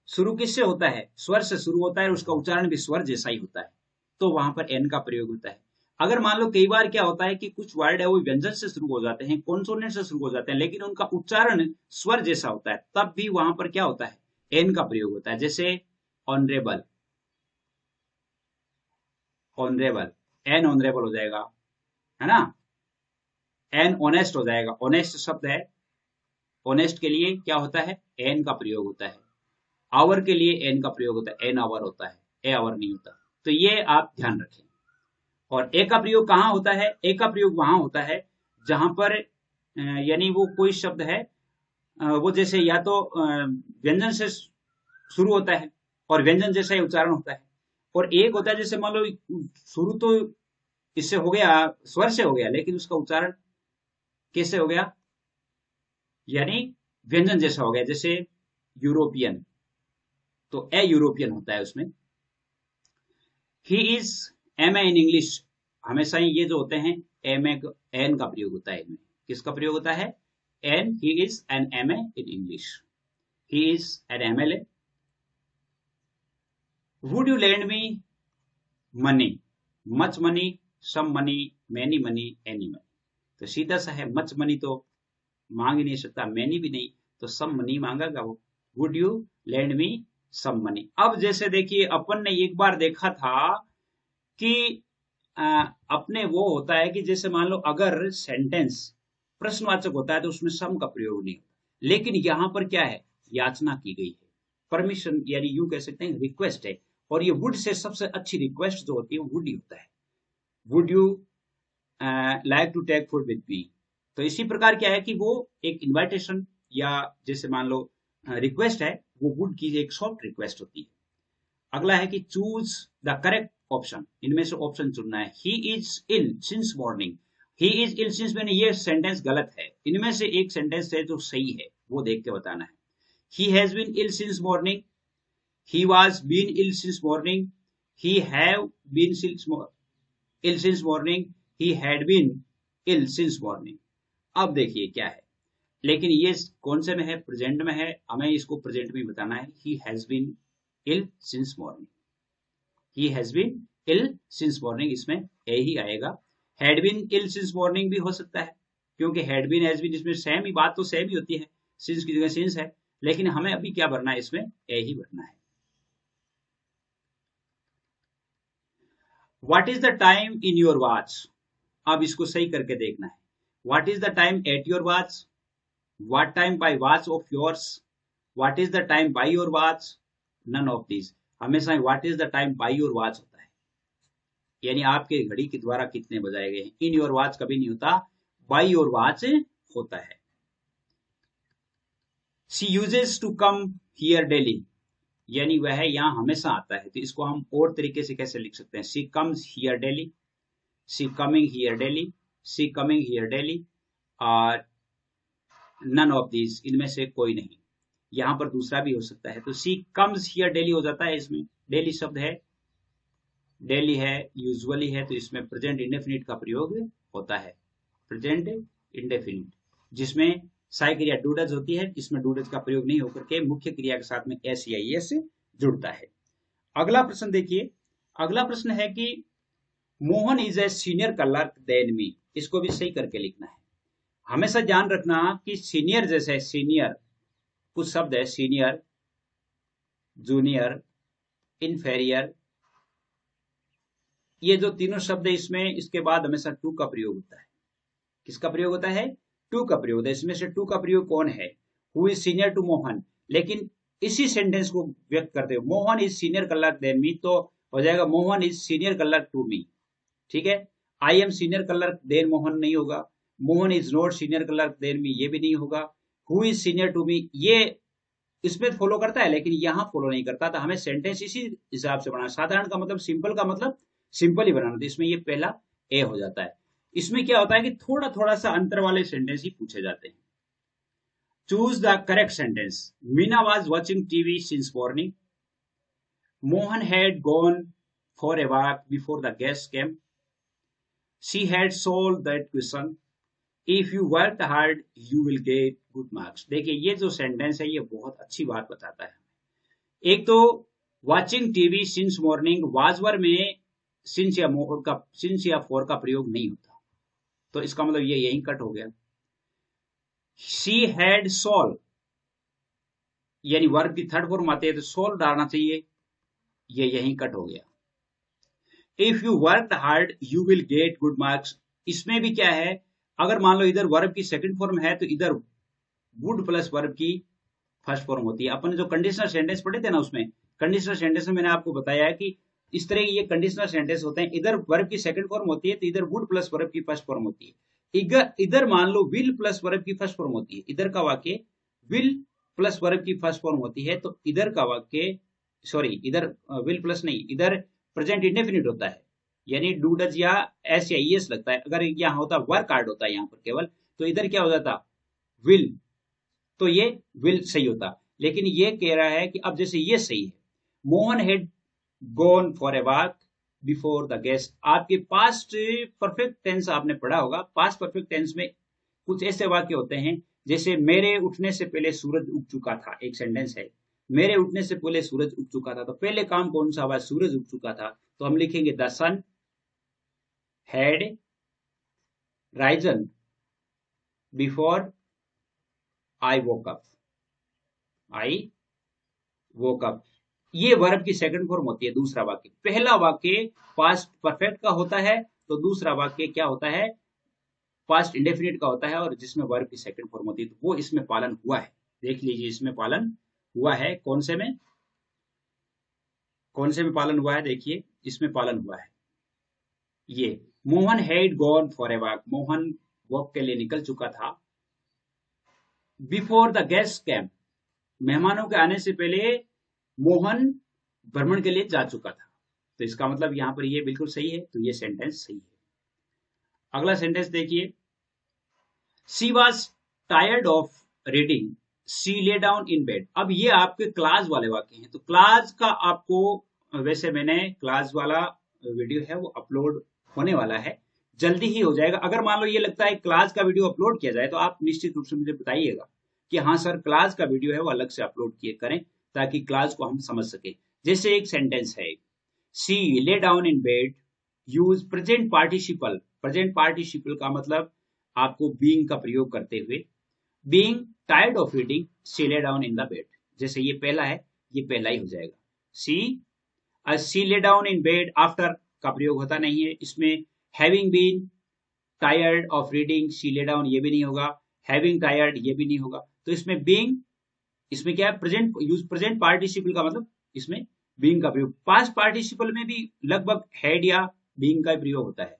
शुरू किससे होता है, स्वर से शुरू होता है, उसका उच्चारण भी स्वर जैसा ही होता है, तो वहां पर एन का प्रयोग होता है। अगर मान लो कई बार क्या होता है कि कुछ वर्ड है वो व्यंजन से शुरू हो जाते हैं, कॉन्सोनेंट से शुरू हो जाते हैं, लेकिन उनका उच्चारण स्वर जैसा होता है, तब भी वहां पर क्या होता है, एन का प्रयोग होता है। जैसे ऑनरेबल, ऑनरेबल, एन ऑनरेबल हो जाएगा, है ना। एन ऑनेस्ट हो जाएगा, ऑनेस्ट शब्द है, ऑनेस्ट के लिए क्या होता है, एन का प्रयोग होता है। आवर के लिए एन का प्रयोग होता है, एन आवर होता है, ए आवर नहीं होता। तो ये आप ध्यान रखें। और ए का प्रयोग कहां होता है, ए का प्रयोग वहां होता है जहां पर यानी वो कोई शब्द है वो जैसे या तो व्यंजन से शुरू होता है और व्यंजन जैसा ही उच्चारण होता है, और एक होता है जैसे मान लो शुरू तो इससे हो गया, स्वर से हो गया, लेकिन उसका उच्चारण कैसे हो गया, यानी व्यंजन जैसा हो गया। जैसे यूरोपियन, तो ए यूरोपियन होता है उसमें। He is M A in English, हमेशा ही ये जो होते हैं एम ए, एन का प्रयोग होता है इनमें। किसका प्रयोग होता है, an. He is an M A in English, he is an M L A. Would you lend me money, much money, some money, many money, any money. तो सीधा सा है, मच मनी तो मांग ही नहीं सकता, मैनी भी नहीं, तो सम मनी मांगेगा वो। Would you lend me some money. अब जैसे देखिए अपन ने एक बार देखा था कि अपने वो होता है कि जैसे मान लो अगर सेंटेंस प्रश्नवाचक होता है तो उसमें सम का प्रयोग नहीं होता, लेकिन यहां पर क्या है, याचना की गई है, परमिशन, यानी यूं कह सकते हैं रिक्वेस्ट है। और ये वुड से सबसे अच्छी रिक्वेस्ट जो होती है वो वुड ही होता है। Would you like to take food with me. तो इसी प्रकार क्या है कि वो एक इन्विटेशन या जैसे मान लो रिक्वेस्ट है, वो वुड की एक सॉफ्ट रिक्वेस्ट होती है। अगला है कि चूज द करेक्ट ऑप्शन, इनमें से ऑप्शन चुनना है। He is ill since morning, he is ill since मैंने ये सेंटेंस गलत है, इनमें से एक सेंटेंस है जो सही है, वो देख के बताना है। He has been ill since morning, he was been ill since morning, he have been ill since morning, he had been ill since morning. अब देखिए क्या है, लेकिन ये कौन से में है, प्रेजेंट में है, हमें इसको प्रेजेंट में बताना है। He has been ill since morning, he has been ill since morning, इसमें ए ही आएगा। Had been ill since morning भी हो सकता है, क्योंकि हैड बीन हैज बीन इसमें सेम ही बात, तो सेम ही होती है, सिंस की जगह सिंस है, लेकिन हमें अभी क्या भरना है, इसमें ए ही भरना है। What is the time in your watch, अब इसको सही करके देखना है। What is the time at your watch, what time by watch of yours, what is the time by your watch, none of this. हमेशा what is the time by your watch होता है, यानी आपके घड़ी के द्वारा कितने बजाए गए हैं। इन योर वॉच कभी नहीं होता, बाय योर वॉच होता है। She uses to come here daily, यानी वह यहाँ हमेशा आता है, तो इसको हम और तरीके से कैसे लिख सकते हैं, she comes here daily, she coming here daily, she coming here daily, और नन ऑफ दिस, इनमें से कोई नहीं। यहां पर दूसरा भी हो सकता है, तो शी कम्स हियर डेली हो जाता है, इसमें डेली शब्द है, डेली है, यूजुअली है, तो इसमें प्रेजेंट इंडेफिनिट का प्रयोग होता है। प्रेजेंट इंडेफिनिट जिसमें साई क्रिया डूडज होती है, इसमें डूडज का प्रयोग नहीं होकर के मुख्य क्रिया के साथ में एस या एस जुड़ता है। अगला प्रश्न देखिए। अगला प्रश्न है कि Mohan is a senior clerk than me, इसको भी सही करके लिखना है। हमेशा ध्यान रखना कि सीनियर जैसे सीनियर, कुछ शब्द है सीनियर, जूनियर, इन्फेरियर, ये जो तीनों शब्द है इसमें इसके बाद हमेशा टू का प्रयोग होता है। किसका प्रयोग होता है? टू का प्रयोग होता है। इसमें से टू का प्रयोग कौन है? Who is senior to Mohan. लेकिन इसी सेंटेंस को व्यक्त करते हुए Mohan is senior colour than me, तो हो जाएगा Mohan is senior colour to me. ठीक है। I am senior colour than Mohan नहीं होगा। Mohan is not senior colour than me, ये भी नहीं होगा। Who is senior to me, ये इसमें फॉलो करता है लेकिन यहां फॉलो नहीं करता। तो हमें सेंटेंस इसी हिसाब से बनाना। साधारण का मतलब सिंपल का मतलब सिंपल ही बनाना। तो इसमें ये पहला ए हो जाता है। इसमें क्या होता है कि थोड़ा थोड़ा सा अंतर वाले सेंटेंस ही पूछे जाते हैं। Choose the correct sentence. Meena was watching TV since morning. Mohan had gone for a walk before the guest came. She had solve that question. If you work hard you will get good marks. देखिए ये जो sentence है ये बहुत अच्छी बात बताता है। एक तो वॉचिंग टीवी सिंस मॉर्निंग, वाजवर में सिंस या फॉर का प्रयोग नहीं होता, तो इसका मतलब ये यही कट हो गया। शी हैड सॉल्व, यानी वर्ब की थर्ड फॉर्म आती है तो सॉल्व डालना चाहिए, ये यही कट हो गया। If you work hard you will get good marks, इसमें भी क्या है, अगर मान लो इधर वर्ब की सेकंड फॉर्म है तो इधर वुड प्लस वर्ब की फर्स्ट फॉर्म होती है। अपन जो कंडीशनल सेंटेंस पढ़े थे ना, उसमें कंडीशनल सेंटेंस में मैंने आपको बताया है कि इस तरह ये कंडीशनल सेंटेंस होते हैं। इधर वर्ब की सेकंड फॉर्म होती है तो इधर वुड प्लस वर्ब की फर्स्ट फॉर्म होती है। इधर मान लो विल प्लस वर्ब की फर्स्ट फॉर्म होती है। इधर का वाक्य विल प्लस वर्ब की फर्स्ट फॉर्म होती है, तो इधर का वाक्य इधर विल प्लस नहीं, इधर प्रेजेंट इंडेफिनिट होता है, यानी डू डज या एस या ईएस लगता है। अगर यहाँ होता वर्क हार्ड होता है यहाँ पर केवल, तो इधर क्या हो जाता विल, तो ये विल सही होता। लेकिन ये कह रहा है कि अब जैसे ये सही है, Mohan had gone for a walk before the guest. आपके पास्ट परफेक्ट टेंस आपने पढ़ा होगा। पास्ट परफेक्ट टेंस में कुछ ऐसे वाक्य होते हैं जैसे मेरे उठने से पहले सूरज उग चुका था। एक सेंटेंस है मेरे उठने से पहले सूरज उग चुका था, तो पहले काम कौन सा हुआ? सूरज उग चुका था। तो हम लिखेंगे the sun had risen before I woke up. I woke up, ये वर्ब की सेकंड फॉर्म होती है। दूसरा वाक्य, पहला वाक्य पास्ट परफेक्ट का होता है, तो दूसरा वाक्य क्या होता है? पास्ट इंडेफिनिट का होता है, और जिसमें वर्ब की सेकंड फॉर्म होती है, तो वो इसमें पालन हुआ है। देख लीजिए इसमें पालन हुआ है। कौन से में पालन हुआ है? देखिए इसमें पालन हुआ है। ये Mohan had gone for a walk, Mohan walk के लिए निकल चुका था। बिफोर द गेस्ट केम, मेहमानों के आने से पहले मोहन भ्रमण के लिए जा चुका था। तो इसका मतलब यहां पर ये बिल्कुल सही है, तो ये सेंटेंस सही है। अगला सेंटेंस देखिए, she was tired of reading she lay down in bed. अब ये आपके क्लास वाले वाक्य हैं, तो क्लास का आपको, वैसे मैंने क्लास वाला वीडियो है वो अपलोड होने वाला है, जल्दी ही हो जाएगा। अगर मान लो ये लगता है क्लास का वीडियो अपलोड किया जाए तो आप निश्चित रूप से मुझे बताइएगा कि हाँ सर क्लास का वीडियो है वो अलग से अपलोड किए करें, ताकि क्लास को हम समझ सके। जैसे एक सेंटेंस है, she lay down in bed, use present participle. Present participle का मतलब आपको बीइंग का प्रयोग करते हुए, being tired of reading she lay down in the bed. जैसे ये पहला है, ये पहला ही हो जाएगा। She lay down in bed, after का प्रयोग होता नहीं है इसमें। Having been tired of reading she lay down, ये भी नहीं होगा। हैविंग टायर्ड, ये भी नहीं होगा। तो इसमें बीइंग, इसमें क्या है? प्रेजेंट यूज प्रेजेंट पार्टिसिपल का मतलब इसमें बीइंग का प्रयोग। पास्ट पार्टिसिपल में भी लगभग हैड या बीइंग का प्रयोग होता है।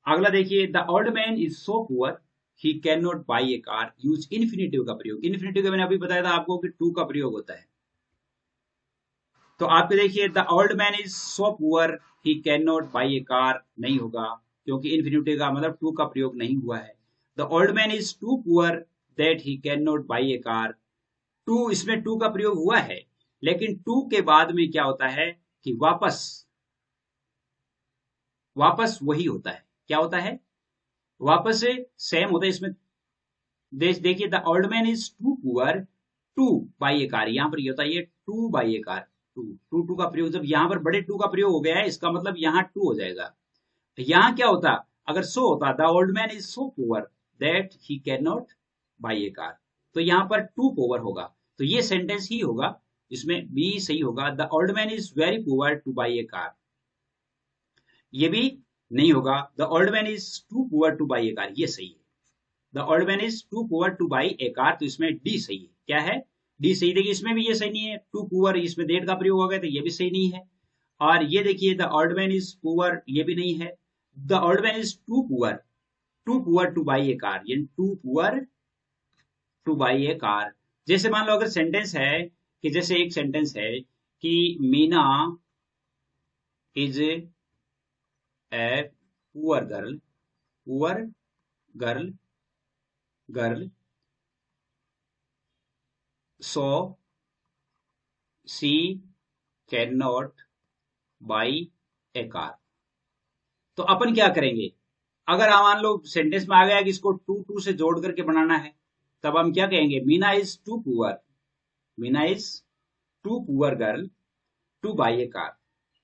अगला देखिए, the old man is so poor he can not buy a car, use infinitive का प्रयोग। इन्फिनेटिव का मैंने अभी बताया था आपको कि टू का प्रयोग होता है। तो आपके देखिए, the old man is so poor he can not buy a car, नहीं होगा क्योंकि इन्फिनेटिव का मतलब टू का प्रयोग नहीं हुआ है। The old man is too poor that he can not buy a car. Too, इसमें टू का प्रयोग हुआ है, लेकिन टू के बाद में क्या होता है कि वापस वही होता है। क्या होता है? वापस से सेम होता है इसमें। देखिए, the old man is too poor to buy a car, यहां पर ये होता है, ये to buy a car. Too का प्रयोग, जब यहां पर बड़े टू का प्रयोग हो गया है, इसका मतलब यहां टू हो जाएगा। यहां क्या होता? अगर सो होता the old man is so poor that he can not buy a car, तो यहाँ पर टू पुअर होगा, तो ये सेंटेंस ही होगा जिसमें बी सही होगा, the old man is very poor to buy a car. ये भी नहीं होगा, the old man is too poor to buy a car, ये सही है। The old man is too poor to buy a car, तो इसमें डी सही है। क्या है? डी सही। देखिए इसमें भी ये सही नहीं है, टू पुअर, इसमें डेट का प्रयोग हो गया, तो ये भी सही नहीं है। और ये देखिए the old man is poor, ये भी नहीं है। The old man is too poor to buy a car, यानी too poor to buy a car. जैसे मान लो अगर सेंटेंस है कि जैसे एक सेंटेंस है कि Meena is a poor girl so she can not buy a car. तो अपन क्या करेंगे, अगर मान लो सेंटेंस में आ गया कि इसको टू से जोड़ करके बनाना है, तब हम क्या कहेंगे, Meena is too poor girl to buy a car,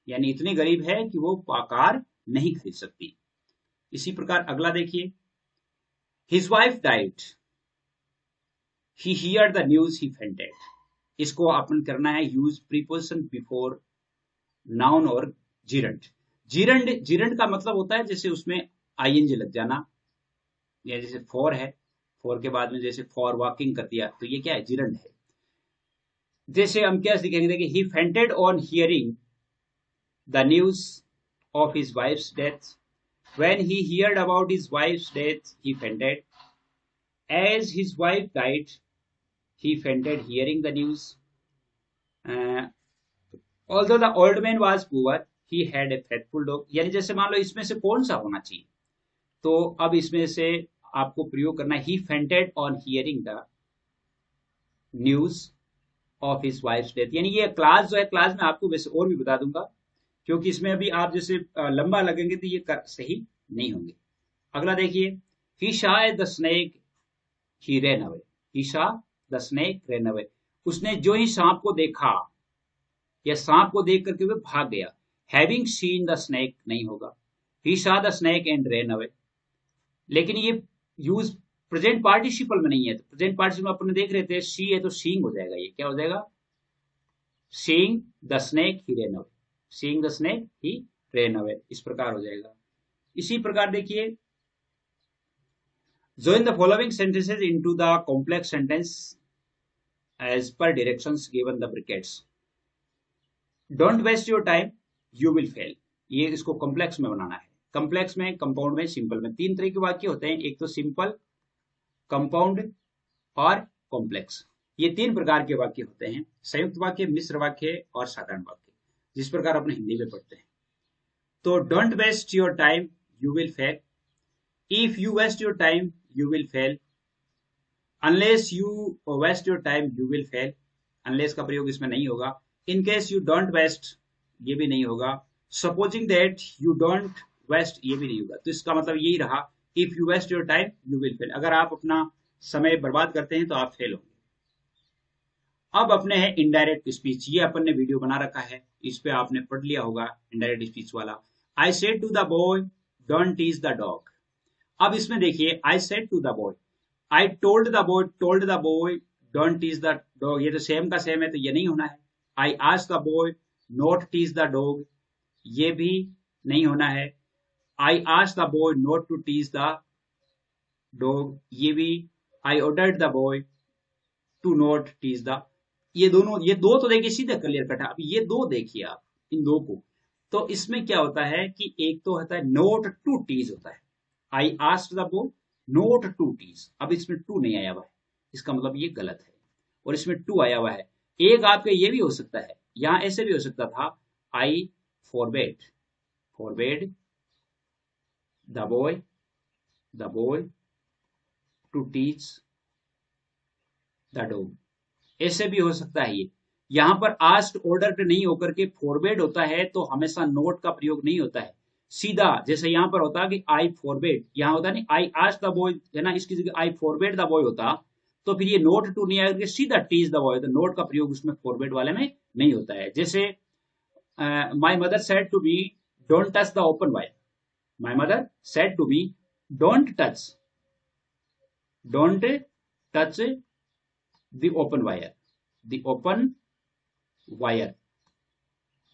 यानी इतनी गरीब है कि वो कार नहीं खरीद सकती। इसी प्रकार अगला देखिए, his wife died he here the news he fainted. इसको अपन करना है यूज प्रीपोजिशन बिफोर नाउन और जिरंड। जिरंड का मतलब होता है जैसे उसमें आईएनजी लग जाना, या जैसे फॉर है, फॉर के बाद में जैसे फॉर वॉकिंग कर दिया, तो ये क्या है, जिरंड है। जैसे हम क्या सीखेंगे, देखिए he fainted on hearing the news of his wife's death, when he heard about his wife's death he fainted, as his wife died he fainted hearing the news, although the old man was poor he had a faithful dog। यानी जैसे मान लो इसमें से कौन सा होना चाहिए, तो अब इसमें से आपको प्रयोग करना है he fainted on hearing the news of his wife's death। यानी ये क्लास जो है, क्लास में आपको वैसे और भी बता दूंगा, क्योंकि इसमें अभी आप जैसे लंबा लगेंगे तो ये सही नहीं होंगे। अगला देखिए, he saw the snake he ran away, he saw the snake run away. उसने जो ही सांप को देखा या सांप को देख करके वह भाग गया। हैविंग सीन द स्नेक नहीं होगा, he saw the snake and run away. लेकिन ये यूज प्रेजेंट पार्टिसिपल में नहीं है, तो प्रेजेंट पार्टिसिपल में अपन देख रहे थे सी है तो सीइंग हो जाएगा, ये क्या हो जाएगा, seeing the snake he run away, seeing the snake he run away, इस प्रकार हो जाएगा। इसी प्रकार देखिए, join the following sentences into the complex sentence as per directions given the brackets। don't waste your time you will fail, ये इसको complex में बनाना है। कॉम्प्लेक्स में, कंपाउंड में, सिंपल में, तीन तरह के वाक्य होते हैं, एक तो सिंपल, कंपाउंड और कॉम्प्लेक्स। ये तीन प्रकार के वाक्य होते हैं, संयुक्त वाक्य, मिश्र वाक्य और साधारण वाक्य, जिस प्रकार अपने हिंदी में पढ़ते हैं। तो don't waste your time you will fail, if you waste your time you will fail, unless you waste your time you will fail, unless का प्रयोग इसमें नहीं होगा। in case you don't waste, ये भी नहीं होगा। supposing that you don't waste, ये भी नहीं होगा। तो इसका मतलब यही रहा, if you waste your time you will fail, अगर आप अपना समय बर्बाद करते हैं तो आप फेल होंगे। अब अपने है इनडायरेक्ट स्पीच, ये अपन ने वीडियो बना रखा है, इस पे आपने पढ़ लिया होगा इनडायरेक्ट स्पीच वाला। I said to the boy don't tease the dog। अब इसमें देखिए, I said to the boy, I told the boy don't tease the dog, ये तो सेम का सेम है, तो ये नहीं होना है। I asked the boy not tease the dog, ये भी नहीं होना है। I asked the boy not to tease the dog, ये भी। I ordered the boy to not tease the, ये दो तो देखिए सीधे क्लियर कट है। अब ये दो देखिए आप, इन दो को, तो इसमें क्या होता है कि एक तो होता है नोट टू टीज होता है, I asked the boy not to tease। अब इसमें टू नहीं आया हुआ है, इसका मतलब ये गलत है, और इसमें टू आया हुआ है। एक आपका ये भी हो सकता है, यहां ऐसे भी हो सकता था, I forbade the boy to tease the dog, ऐसे भी हो सकता है। ये यहां पर आस्क्ड ऑर्डर नहीं होकर के फोरबेड होता है, तो हमेशा नोट का प्रयोग नहीं होता है, सीधा जैसे यहां पर होता कि आई फॉरबेड, यहां होता नहीं आई आस्क्ड द बॉय, है ना, इसकी जगह आई फॉरबेड द बॉय होता, तो फिर ये नोट टू नहीं आएगा, सीधा टीज द बॉय, तो नोट का प्रयोग उसमें फॉरबेड वाले में नहीं होता है। जैसे my mother said to me don't touch the open wire, my mother said to me don't touch the open wire.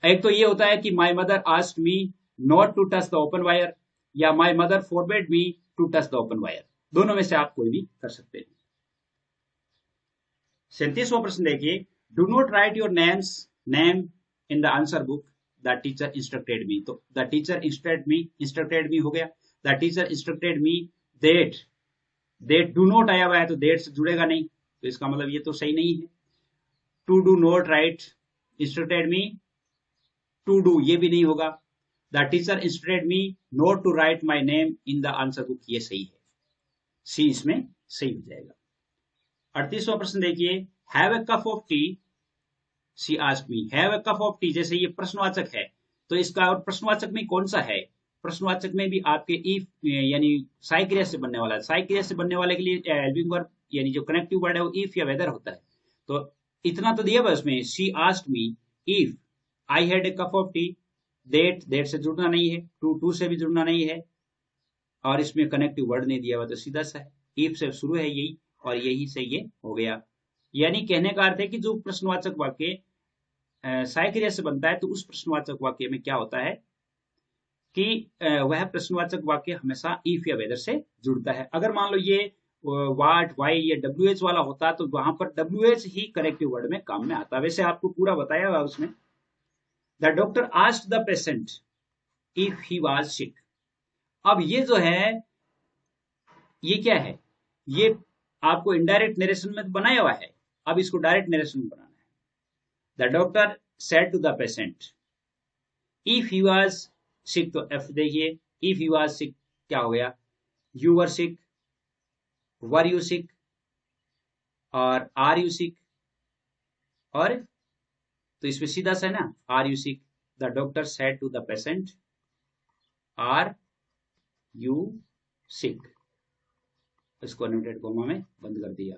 एक तो ये होता है कि my mother asked me not to touch the open wire, या my mother forbade me to touch the open wire. दोनों में से आप कोई भी कर सकते हैं। 37वां प्रश्न देखिए, do not write your name in the answer book, the teacher instructed me. तो द टीचर इंस्ट्रक्टेड मी हो गया। The teacher instructed me that do not आया हुआ है तो देट से जुड़ेगा नहीं, तो इसका मतलब ये तो सही नहीं है। To do not write instructed me to do, ये भी नहीं होगा। The teacher instructed me not to write my name in the answer book, ये सही है, सी इसमें सही हो जाएगा। 38वां प्रश्न देखिए, have a cup of T, she asked me. Have a cup of T, जैसे ये प्रश्नवाचक है तो इसका और प्रश्नवाचक में कौन सा है? प्रश्नवाचक में भी आपके इफ यानी साई क्रिया से बनने वाला है। साई क्रिया से बनने वाले के लिए हेल्पिंग वर्ब यानी जो कनेक्टिव वर्ड है वो इफ या वेदर होता है। तो इतना तो दिया हुआ उसमें, she asked me if I had a cup of tea. That से जुड़ना नहीं है, टू से भी जुड़ना नहीं है, और इसमें कनेक्टिव वर्ड नहीं दिया हुआ, तो सीधा सा है, इफ से शुरू है यही, और यही से ये हो गया। यानी कहने का अर्थ है कि जो प्रश्नवाचक वाक्य साई क्रिया से बनता है तो उस प्रश्नवाचक वाक्य में क्या होता है कि वह प्रश्नवाचक वाक्य हमेशा इफ या वेदर से जुड़ता है। अगर मान लो ये वाट, वाई या WH वाला होता तो वहां पर WH ही करेक्टिव वर्ड में काम में आता। वैसे आपको पूरा बताया हुआ उसमें। The doctor asked the patient if he was सिक। अब ये जो है ये क्या है? ये आपको इनडायरेक्ट नरेशन में बनाया हुआ है, अब इसको डायरेक्ट नरेशन में बनाना है। The doctor said to the patient if he was sick, तो एफ देखिए, इफ यू आर सिक क्या हो गया? You were sick, were you sick, और आर यू सिक, और तो इसमें सीधा सा है ना, are you sick. The doctor said to the patient are you sick, इसको अनोटेड कॉमा में बंद कर दिया।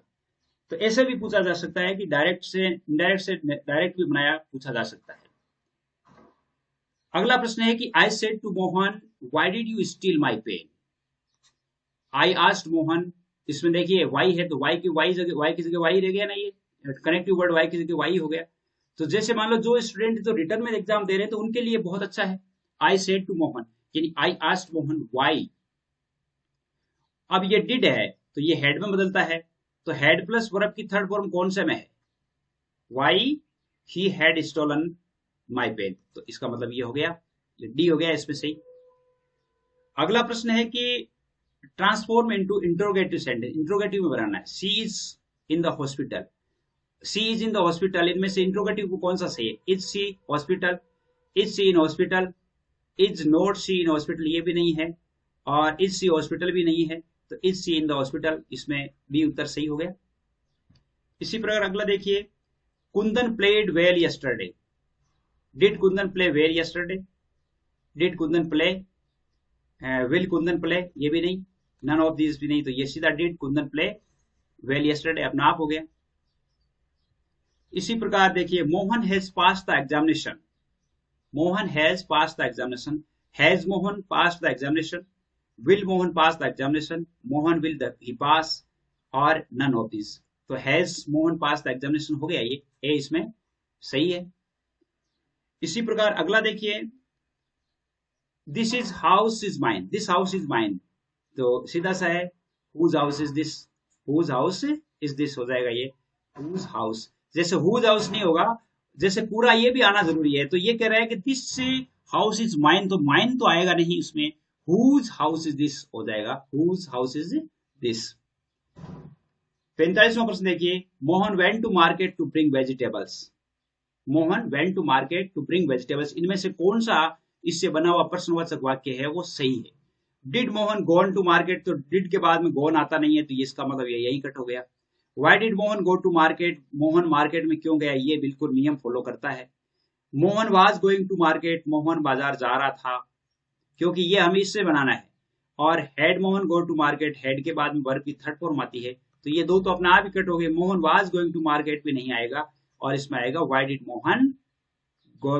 तो ऐसे भी पूछा जा सकता है कि डायरेक्ट से इनडायरेक्ट से डायरेक्ट भी बनाया पूछा जा सकता है। अगला प्रश्न है कि I said to Mohan why did you steal my pen. I asked Mohan, इसमें देखिए वाई है तो वाई की जगह वाई रह गया ना, ये कनेक्टिव वर्ड वाई की जगह वाई हो गया। तो जैसे मान लो जो स्टूडेंट तो रिटर्न में एग्जाम दे रहे हैं तो उनके लिए बहुत अच्छा है। आई सेड टू मोहन यानी आई आस्क्ड मोहन व्हाई। अब ये डिड है तो ये हेड में बदलता है, तो हेड प्लस वर्ब की थर्ड फॉर्म कौन से में है? Why he had stolen my pen, तो इसका मतलब ये हो गया, ये डी हो गया इसमें सही। अगला प्रश्न है कि transform into interrogative sentence, interrogative में बनाना है। She is in the hospital, she is in the hospital, इनमें से इंट्रोगेटिव को कौन सा सही है? Is she hospital, is she in hospital, is not she in hospital, ये भी नहीं है, और इज सी हॉस्पिटल भी नहीं है, तो is she in the hospital, इसमें बी उत्तर सही हो गया। इसी प्रकार अगला देखिए, Kundan played well yesterday. Did Kundan play well yesterday, did Kundan play, will Kundan play, ये भी नहीं, नन ऑफ दिस भी नहीं, तो ये सीधा did Kundan play well yesterday अपना आप हो गया। इसी प्रकार देखिए, Mohan has pass the examination, Mohan has pass the examination, has Mohan pass the examination, will Mohan pass the examination, Mohan will he pass, और नन ऑफ दिस, तो has Mohan pass the examination हो गया, ये ए इसमें सही है। इसी प्रकार अगला देखिए, this is house is mine, this house is mine, तो सीधा सा है, whose house is this, whose house is this हो जाएगा ये, हुज हाउस। जैसे हुज हाउस नहीं होगा, जैसे पूरा ये भी आना जरूरी है, तो ये कह रहा है कि दिस हाउस इज माइन, तो माइन तो आएगा नहीं उसमें, हुज हाउस इज दिस हो जाएगा, हुज हाउस इज दिस। 45वां प्रश्न देखिए, Mohan went to market to bring vegetables, Mohan went to market to bring vegetables, इनमें से कौन सा इससे बना हुआ प्रश्नवाचक वाक्य है वो सही है? Did Mohan gone to market, तो डिड के बाद में गोन आता नहीं है, तो इसका मतलब ये यही कट हो गया। Why did Mohan go to market, Mohan market में क्यों गया, ये बिल्कुल नियम फॉलो करता है। Mohan was going to market, Mohan बाजार जा रहा था, क्योंकि ये हमें इससे बनाना है। और had Mohan go to market, had के बाद में वर्ब की थर्ड फॉर्म आती है, तो ये दो तो अपना आप ही कट हो गए। Mohan was going to market भी नहीं आएगा, और इसमें आएगा why did Mohan go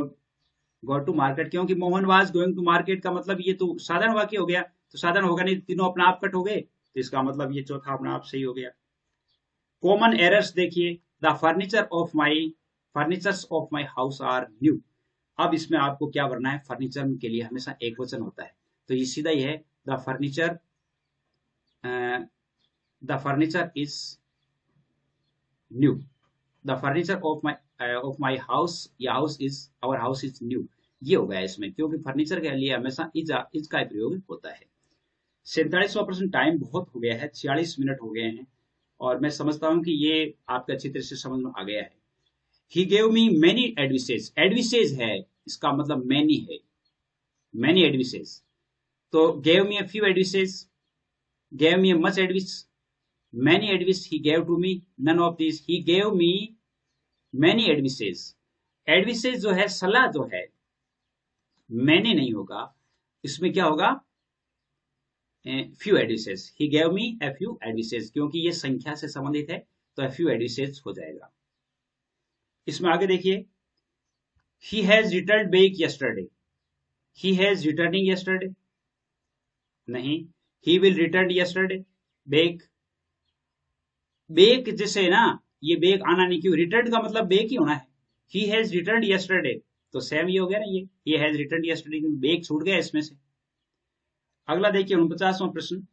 go to market, क्योंकि Mohan was going to market का मतलब ये तो साधारण वाक्य हो गया, तो साधारण होगा नहीं, तीनों अपना आप कट हो गए, तो इसका मतलब ये चौथा अपना आप सही हो गया। कॉमन एरर्स देखिए, the furnitures of my house are new. अब इसमें आपको क्या करना है, फर्नीचर के लिए हमेशा एक वचन होता है, तो ये सीधा ही है, the furniture is new. The furniture of my house या आवर हाउस इज न्यू, ये हो गया इसमें, क्योंकि फर्नीचर के लिए हमेशा इज का प्रयोग होता है। 47% टाइम बहुत हो गया है, 46 मिनट हो गए हैं, और मैं समझता हूं कि ये आपके अच्छी तरह से समझ में आ गया है। ही गेव मी मैनी एडविसेज, एडविसेज है, इसका मतलब मैनी है, मैनी एडविसेज, तो gave me a few advices, gave me much advice, many advice he gave to me, none of this, he gave me many advices. Advices जो है सलाह जो है, मैंने नहीं होगा, इसमें क्या होगा, few advices, he gave me a few advices, क्योंकि ये संख्या से संबंधित है, तो ए फ्यू एडविसेज हो जाएगा। इसमें आगे देखिए, he has return back yesterday, he has returning yesterday नहीं, he will return yesterday back, back जैसे ना, ये बैक आना नहीं, क्यों, रिटर्न का मतलब बैक ही होना है, ही हैज रिटर्न यस्टरडे, तो सेम ये हो गया ना, ये हैज रिटर्न यस्टरडे, बैक छूट गया इसमें से। अगला देखिए 49वां प्रश्न,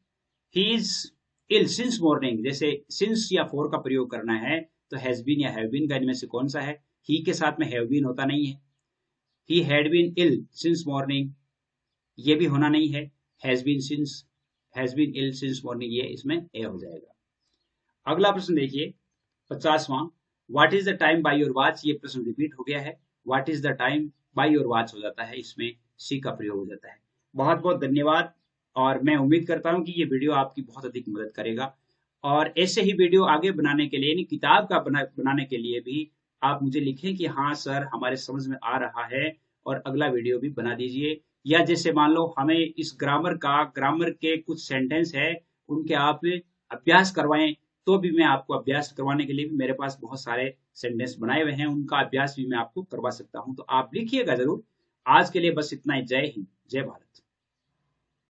he is ill since morning, जैसे सिंस या फॉर का प्रयोग करना है, तो हैज बीन या हैव बीन का इनमें से कौन सा है, ही के साथ में हैव बीन होता नहीं है, he had been ill since morning, ये भी होना नहीं है, has been ill since morning, ये इसमें ए हो जाएगा। अगला प्रश्न देखिए 50वां, what is the time by your watch, ये प्रश्न रिपीट हो गया है, what is the time by your watch हो जाता है, इसमें सी का प्रयोग हो जाता है। बहुत बहुत धन्यवाद, और मैं उम्मीद करता हूं कि ये वीडियो आपकी बहुत अधिक मदद करेगा, और ऐसे ही वीडियो आगे बनाने के लिए, यानी किताब का बनाने के लिए भी आप मुझे लिखें कि हाँ सर हमारे समझ में आ रहा है, और अगला वीडियो भी बना दीजिए, या जैसे मान लो हमें इस ग्रामर के कुछ सेंटेंस है, उनके आप अभ्यास करवाएं, तो भी मैं आपको अभ्यास करवाने के लिए भी मेरे पास बहुत सारे सेंटेंस बनाए हुए हैं, उनका अभ्यास भी मैं आपको करवा सकता हूं, तो आप लिखिएगा जरूर। आज के लिए बस इतना ही, जय हिंद, जय भारत।